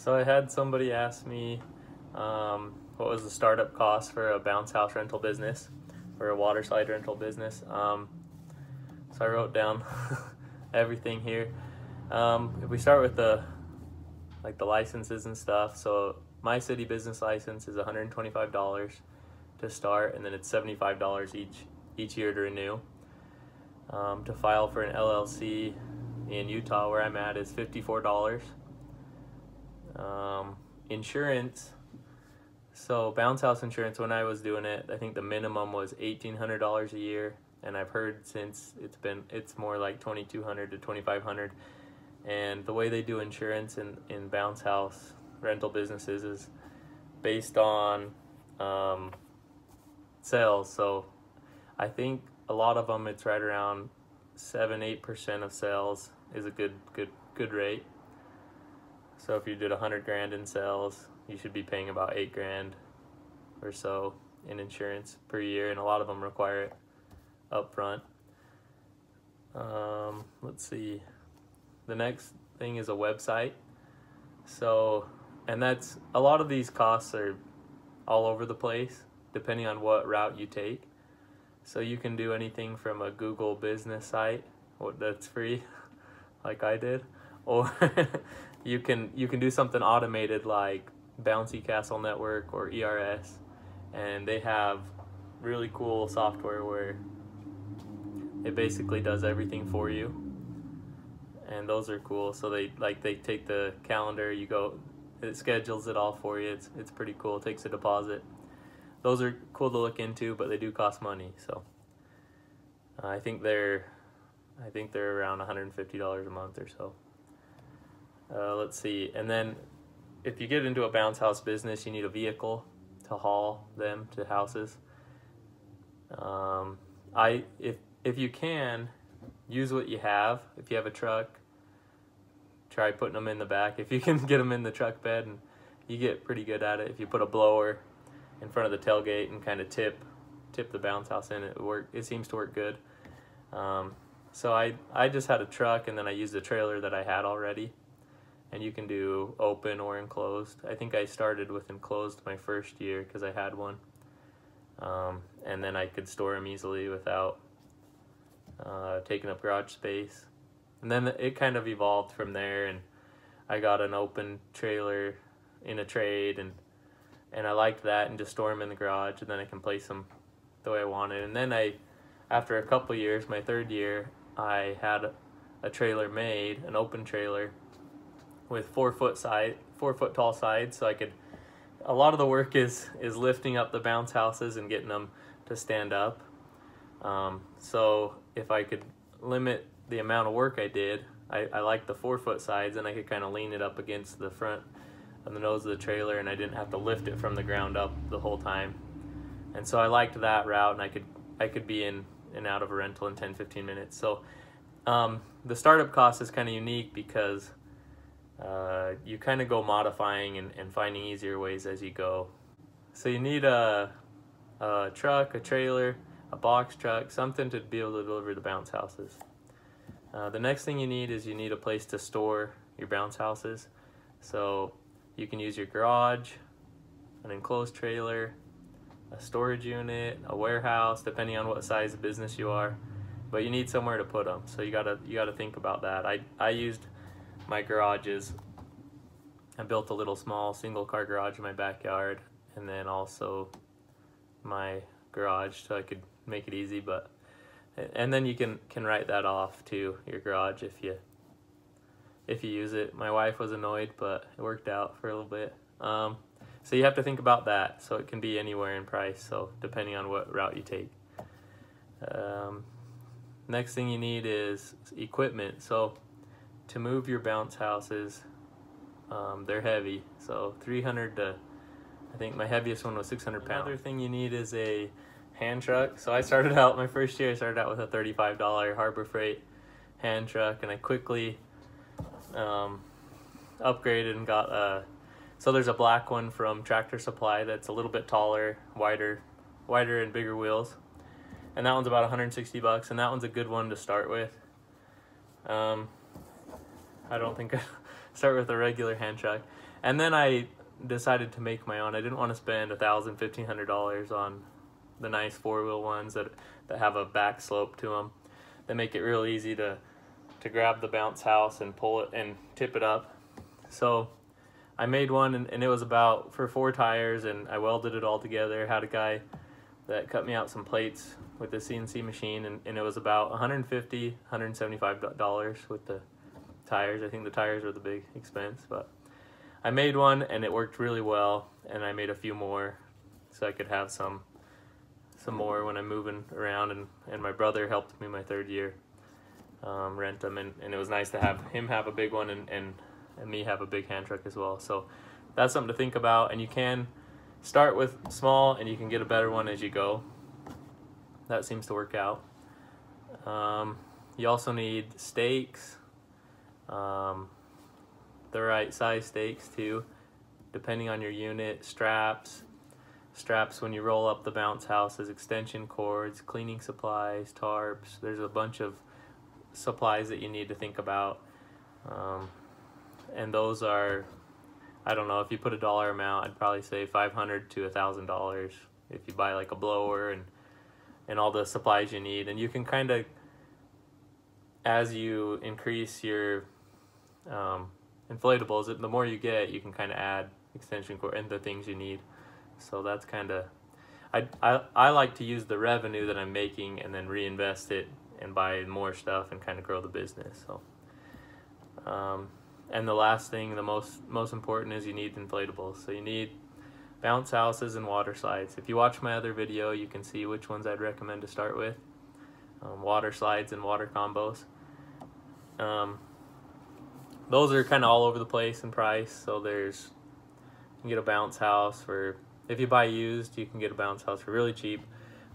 So I had somebody ask me what was the startup cost for a bounce house rental business or a water slide rental business. So I wrote down everything here. If we start with the licenses and stuff, so my city business license is $125 to start, and then it's $75 each year to renew. To file for an LLC in Utah, where I'm at, is $54. Insurance, so bounce house insurance, when I was doing it, I think the minimum was $1,800 a year, and I've heard since it's more like $2,200 to $2,500. And the way they do insurance in bounce house rental businesses is based on sales. So I think a lot of them, it's right around 7-8% of sales is a good rate. So if you did 100 grand in sales, you should be paying about 8 grand or so in insurance per year, and a lot of them require it up front. Let's see. The next thing is a website. So, and that's, a lot of these costs are all over the place depending on what route you take. So you can do anything from a Google business site that's free, like I did, or you can do something automated like Bouncy Castle Network or ERS, and they have really cool software where it basically does everything for you, and those are cool. So they take the calendar, you go, it schedules it all for you. It's pretty cool. It takes a deposit. Those are cool to look into, but they do cost money. So I think they're around $150 a month or so. Let's see. And then if you get into a bounce house business, you need a vehicle to haul them to houses. If you can, use what you have. If you have a truck, try putting them in the back. If you can get them in the truck bed, and you get pretty good at it. If you put a blower in front of the tailgate and kind of tip the bounce house in, it seems to work good. So I just had a truck, and then I used a trailer that I had already, and you can do open or enclosed. I think I started with enclosed my first year because I had one, and then I could store them easily without taking up garage space. And then it kind of evolved from there, and I got an open trailer in a trade, and I liked that, and just store them in the garage, and then I can place them the way I wanted. And then after a couple years, my third year, I had a trailer made, an open trailer with 4 foot tall sides, so a lot of the work is lifting up the bounce houses and getting them to stand up. So if I could limit the amount of work I did, I liked the 4 foot sides, and I could kind of lean it up against the front of the nose of the trailer, and I didn't have to lift it from the ground up the whole time. And so I liked that route, and I could be in and out of a rental in 10-15 minutes. So the startup cost is kind of unique because you kind of go modifying and finding easier ways as you go. So you need a truck, a trailer, a box truck, something to be able to deliver the bounce houses. The next thing you need a place to store your bounce houses. So you can use your garage, an enclosed trailer, a storage unit, a warehouse, depending on what size of business you are. But you need somewhere to put them, so you gotta think about that. I used my garages. I built a little small single car garage in my backyard, and then also my garage, so I could make it easy. And then you can write that off to your garage if you use it. My wife was annoyed, but it worked out for a little bit. So you have to think about that. So it can be anywhere in price, so depending on what route you take. Next thing you need is equipment. So to move your bounce houses, they're heavy. So 300 to, I think my heaviest one was 600 pounds. Another thing you need is a hand truck. So my first year I started out with a $35 Harbor Freight hand truck, and I quickly upgraded and got so there's a black one from Tractor Supply that's a little bit taller, wider and bigger wheels, and that one's about $160, and that one's a good one to start with. I don't think I start with a regular hand truck. And then I decided to make my own. I didn't want to spend $1,000, $1,500 on the nice 4-wheel ones that have a back slope to them. They make it real easy to grab the bounce house and pull it and tip it up. So I made one, and it was about for 4 tires, and I welded it all together. Had a guy that cut me out some plates with the CNC machine, and it was about $150, $175 with the tires. I think the tires were the big expense, but I made one and it worked really well, and I made a few more so I could have some more when I'm moving around, and my brother helped me my 3rd year rent them, and it was nice to have him have a big one and me have a big hand truck as well. So that's something to think about, and you can start with small and you can get a better one as you go. That seems to work out. You also need stakes, the right size stakes too, depending on your unit. Straps when you roll up the bounce houses, extension cords, cleaning supplies, tarps. There's a bunch of supplies that you need to think about, and those are, I don't know, if you put a dollar amount, I'd probably say $500 to $1,000 if you buy like a blower and all the supplies you need. And you can kind of, as you increase your inflatables, the more you get, you can kind of add extension cord and the things you need. So that's kind of, I like to use the revenue that I'm making and then reinvest it and buy more stuff and kind of grow the business. So and the last thing, the most important, is you need inflatables. So you need bounce houses and water slides. If you watch my other video, you can see which ones I'd recommend to start with. Water slides and water combos. Those are kind of all over the place in price. So you can get a bounce house for, if you buy used, you can get a bounce house for really cheap.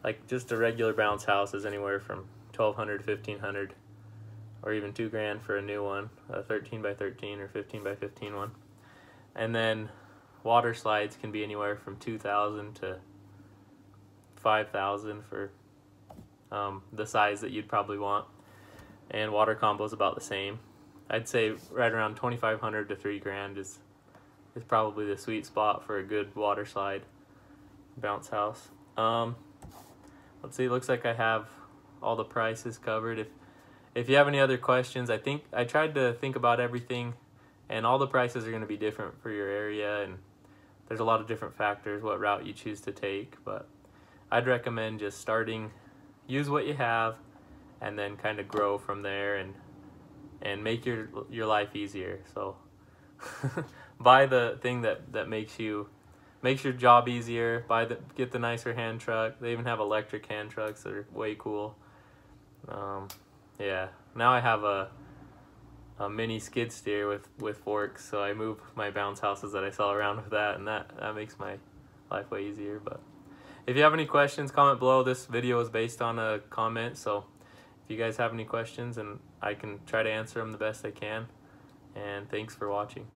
Like just a regular bounce house is anywhere from $1,200 to $1,500, or even $2,000 for a new one, a 13 by 13 or 15 by 15 one. And then water slides can be anywhere from $2,000 to $5,000 for the size that you'd probably want. And water combo is about the same. I'd say right around $2,500 to $3,000 is probably the sweet spot for a good water slide bounce house. Let's see, it looks like I have all the prices covered. If you have any other questions, I think I tried to think about everything, and all the prices are going to be different for your area, and there's a lot of different factors what route you choose to take. But I'd recommend just starting, use what you have, and then kind of grow from there and make your life easier. So buy the thing that makes your job easier. Get the nicer hand truck. They even have electric hand trucks that are way cool. Yeah, now I have a mini skid steer with forks, so I move my bounce houses that I sell around with that, and that makes my life way easier. But if you have any questions, comment below. This video is based on a comment, so if you guys have any questions, and I can try to answer them the best I can. And thanks for watching.